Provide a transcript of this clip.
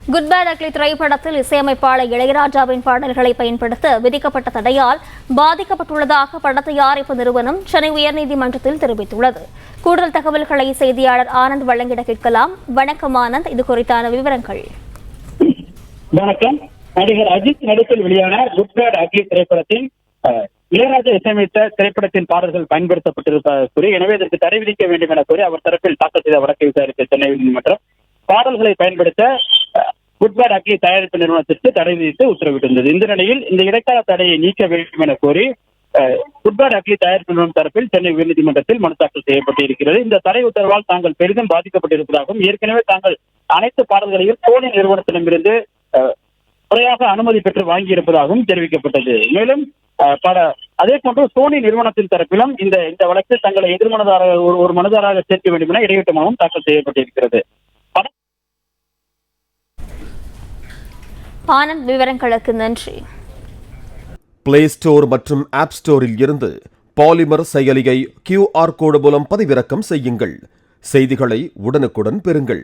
Good bad ugly திரைப்படத்தில் இசையமைப்பாளர் இளையராஜாவின் பாடல்களை பயன்படுத்த விதிக்கப்பட்ட தடையால் பாதிக்கப்பட்டுள்ளதாக பட தயாரிப்பு நிறுவனம் சென்னை உயர்நீதிமன்றத்தில் தெரிவித்துள்ளது. கூடுதல் தகவல்களை செய்தியாளர் ஆனந்த் வழங்கிட கேட்கலாம். வணக்கம் ஆனந்த், இது குறித்தான விவரங்கள். வணக்கம். நடிகர் அஜித் நடிப்பில் வெளியான குட் பேட் அக்லி திரைப்படத்தில் இளையராஜா இசையமைத்த திரைப்படத்தின் பாடல்கள் பயன்படுத்தப்பட்டிருப்பதாக கூறி, எனவே இதற்கு தடை விதிக்க வேண்டும் என கூறி அவர் தரப்பில் தாக்கல் செய்த வழக்கை விசாரித்த சென்னை உயர்நீதிமன்றம் பாடல்களை பயன்படுத்த குட் பேட் அக்லி தயாரிப்பு நிறுவனத்திற்கு தடை விதித்து உத்தரவிட்டிருந்தது. இந்த நிலையில் இந்த இடைக்கால தடையை நீக்க வேண்டும் என கோரி குட் பேட் அக்லி தயாரிப்பு நிறுவனம் தரப்பில் சென்னை உயர்நீதிமன்றத்தில் மனு தாக்கல் செய்யப்பட்டிருக்கிறது. இந்த தடை உத்தரவால் தாங்கள் பெரிதும் பாதிக்கப்பட்டிருப்பதாகவும், ஏற்கனவே தாங்கள் அனைத்து பாடல்களையும் சோனி நிறுவனத்திடமிருந்து முறையாக அனுமதி பெற்று வாங்கியிருப்பதாகவும் தெரிவிக்கப்பட்டது. மேலும் அதே போன்று சோனி நிறுவனத்தின் தரப்பிலும் இந்த வழக்கில் தங்களை எதிர்மனதாரர் ஒரு மனுதாரராக சேர்க்க வேண்டும் என இடையீட்டு மனுவும் தாக்கல் செய்யப்பட்டிருக்கிறது. ஆனந்த், விவரங்களுக்கு நன்றி. பிளே ஸ்டோர் மற்றும் ஆப் ஸ்டோரில் இருந்து பாலிமர் செயலியை QR கோடு மூலம் பதிவிறக்கம் செய்யுங்கள். செய்திகளை உடனுக்குடன் பெறுங்கள்.